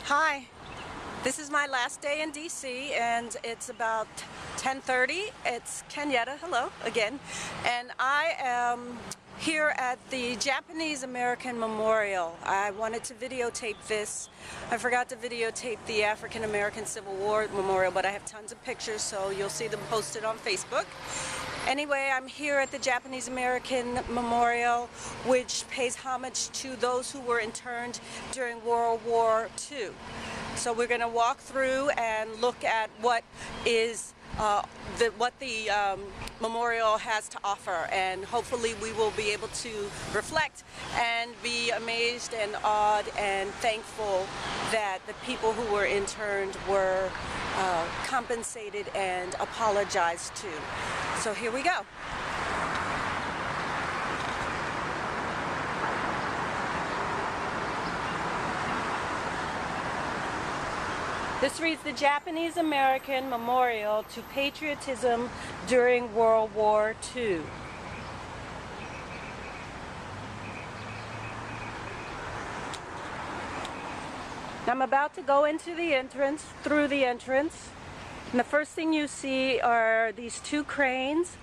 Hi, this is my last day in DC and it's about 10:30. It's Kenyatta, hello again, and I am here at the Japanese American Memorial. I wanted to videotape this. I forgot to videotape the African American Civil War Memorial, but I have tons of pictures, so you'll see them posted on Facebook. Anyway, I'm here at the Japanese American Memorial, which pays homage to those who were interned during World War II. So we're going to walk through and look at what is what the memorial has to offer, and hopefully we will be able to reflect and be amazed and awed and thankful that the people who were interned were compensated and apologized to. So here we go. This reads the Japanese American Memorial to Patriotism during World War II. I'm about to go into the entrance, through the entrance, and the first thing you see are these two cranes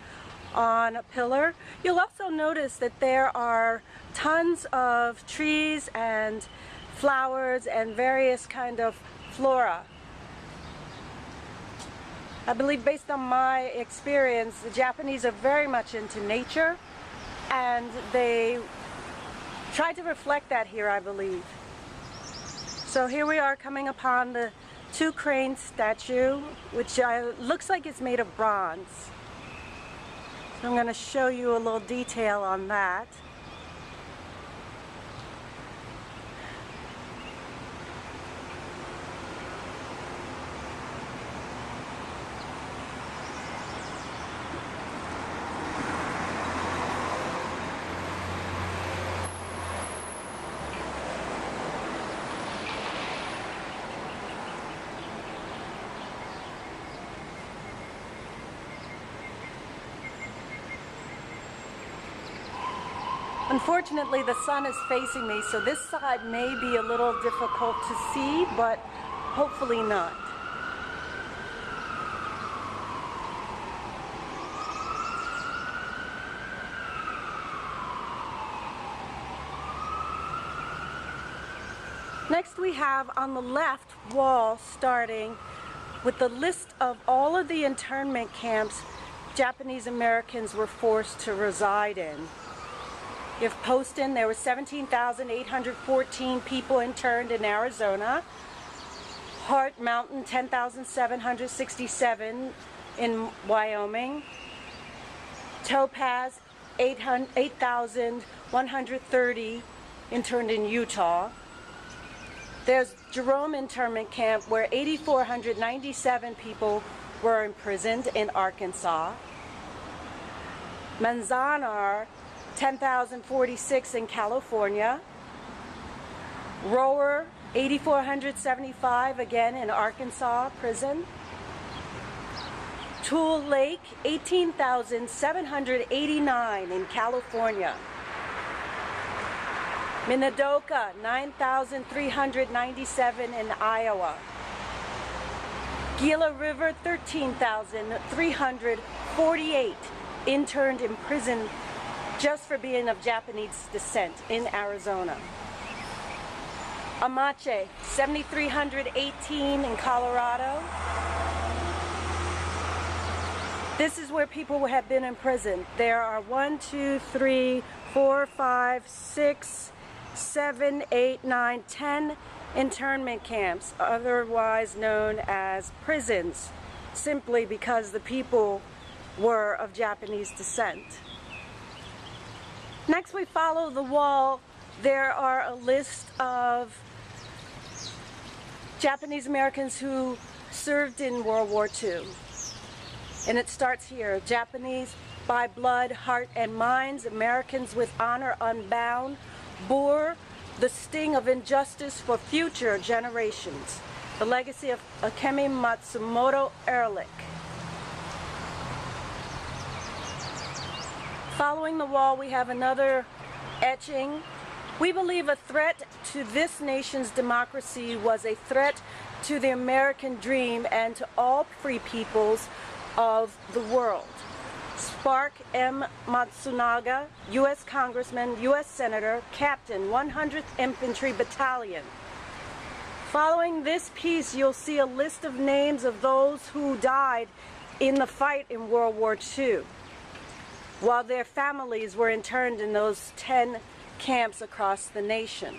on a pillar. You'll also notice that there are tons of trees and flowers and various kind of flora. I believe, based on my experience, the Japanese are very much into nature, and they try to reflect that here, I believe. So here we are coming upon the two crane statue, which looks like it's made of bronze. So I'm going to show you a little detail on that. Unfortunately, the sun is facing me, so this side may be a little difficult to see, but hopefully not. Next we have on the left wall, starting with the list of all of the internment camps Japanese Americans were forced to reside in. You have Poston, there were 17,814 people interned in Arizona. Hart Mountain, 10,767 in Wyoming. Topaz, 8,130 interned in Utah. There's Jerome Internment Camp, where 8,497 people were imprisoned in Arkansas. Manzanar, 10,046 in California. Rower, 8,475 again in Arkansas prison. Tule Lake, 18,789 in California. Minidoka, 9,397 in Iowa. Gila River, 13,348 interned in prison just for being of Japanese descent in Arizona. Amache, 7,318 in Colorado. This is where people have been imprisoned. There are 1, 2, 3, 4, 5, 6, 7, 8, 9, 10 internment camps, otherwise known as prisons, simply because the people were of Japanese descent. Next we follow the wall. There are a list of Japanese Americans who served in World War II. And it starts here: Japanese by blood, heart, and minds, Americans with honor unbound, bore the sting of injustice for future generations. The legacy of Akemi Matsumoto Ehrlich. Following the wall, we have another etching We believe a threat to this nation's democracy was a threat to the American dream and to all free peoples of the world. Spark M. Matsunaga, U.S. Congressman, U.S. Senator, Captain, 100th Infantry Battalion. Following this piece, you'll see a list of names of those who died in the fight in World War II, while their families were interned in those 10 camps across the nation.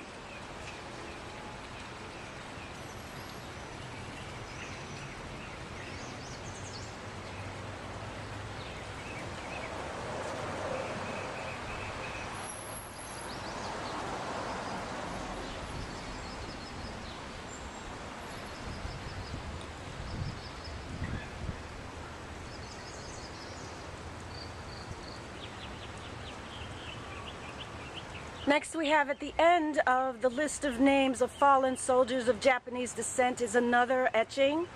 Next we have at the end of the list of names of fallen soldiers of Japanese descent is another etching.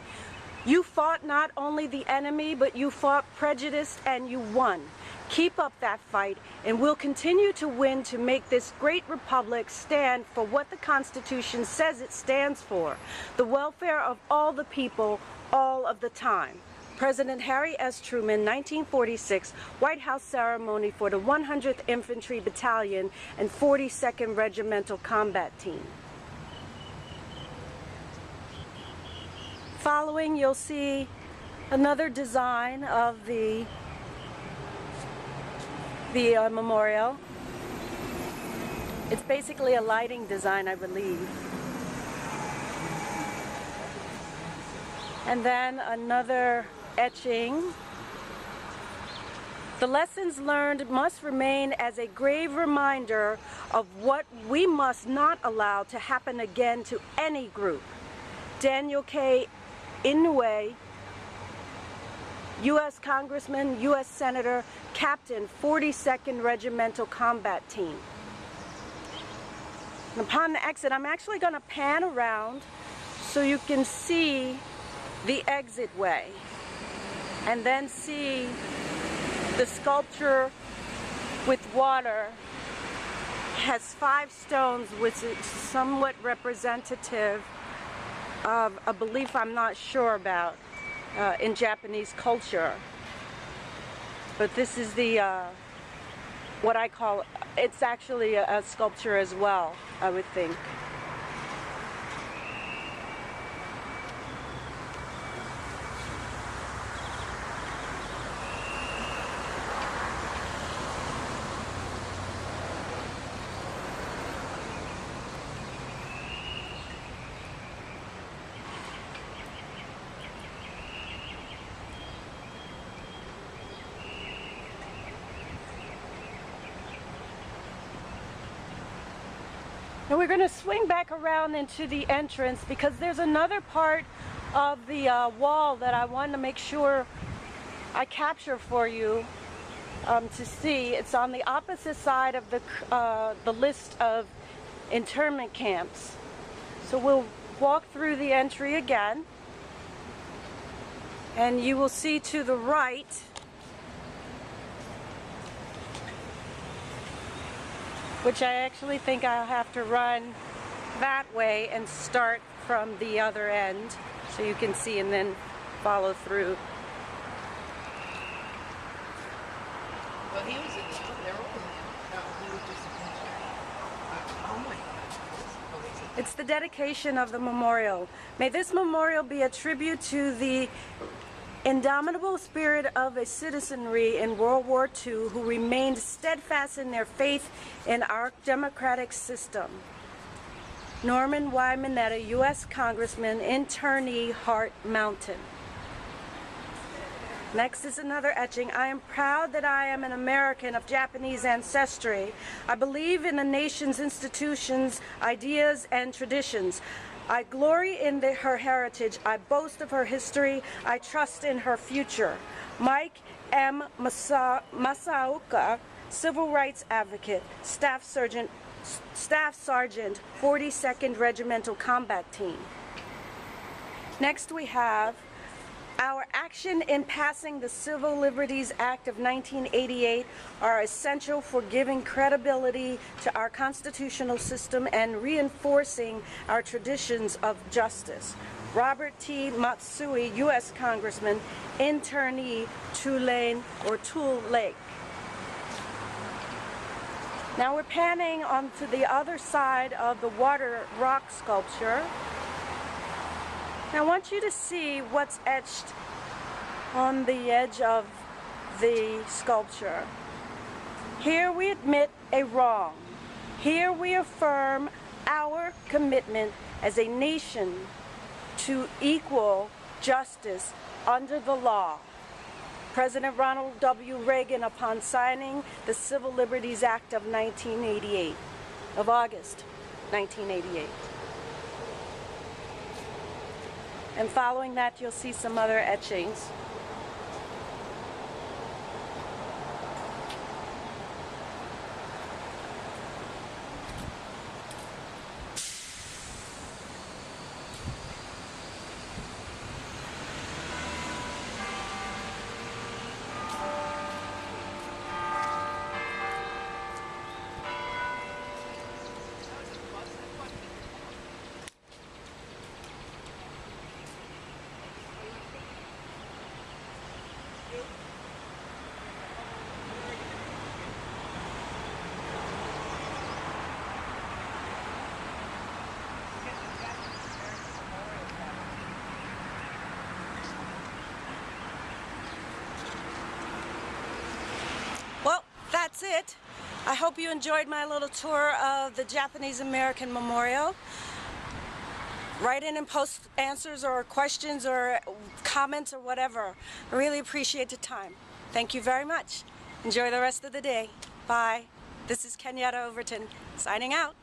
You fought not only the enemy, but you fought prejudice and you won. Keep up that fight and we'll continue to win to make this great republic stand for what the Constitution says it stands for, the welfare of all the people, all of the time. President Harry S. Truman, 1946, White House ceremony for the 100th Infantry Battalion and 42nd Regimental Combat Team. Following, you'll see another design of the memorial. It's basically a lighting design, I believe. And then another etching. The lessons learned must remain as a grave reminder of what we must not allow to happen again to any group. Daniel K. Inouye, U.S. Congressman, U.S. Senator, Captain, 42nd Regimental Combat Team. And upon the exit, I'm actually going to pan around so you can see the exit way, and then see the sculpture with water. Has 5 stones, which is somewhat representative of a belief I'm not sure about in Japanese culture. But this is the what I call, it's actually a sculpture as well, I would think. Now we're going to swing back around into the entrance because there's another part of the wall that I wanted to make sure I capture for you to see. It's on the opposite side of the list of internment camps. So we'll walk through the entry again, and you will see to the right which I actually think I'll have to run that way and start from the other end so you can see and then follow through. Well, he was in the other, they're all in there. No, he was just in there. Oh my God. It's the dedication of the memorial. May this memorial be a tribute to the indomitable spirit of a citizenry in World War II who remained steadfast in their faith in our democratic system. Norman Y. Mineta, U.S. Congressman, internee, Hart Mountain. Next is another etching. I am proud that I am an American of Japanese ancestry. I believe in the nation's institutions, ideas, and traditions. I glory in her heritage. I boast of her history. I trust in her future. Mike M. Masaoka, Civil Rights Advocate, Staff Sergeant, 42nd Regimental Combat Team. Next we have Our action in passing the Civil Liberties Act of 1988 are essential for giving credibility to our constitutional system and reinforcing our traditions of justice. Robert T. Matsui, U.S. Congressman, internee, Tulane or Tule Lake. Now we're panning onto the other side of the water rock sculpture. Now I want you to see what's etched on the edge of the sculpture. Here we admit a wrong. Here we affirm our commitment as a nation to equal justice under the law. President Ronald W. Reagan, upon signing the Civil Liberties Act of 1988, of August 1988. And following that, you'll see some other etchings. Well, that's it. I hope you enjoyed my little tour of the Japanese American Memorial. Write in and post answers or questions or comments or whatever. I really appreciate the time. Thank you very much. Enjoy the rest of the day. Bye. This is Kenyatta Overton signing out.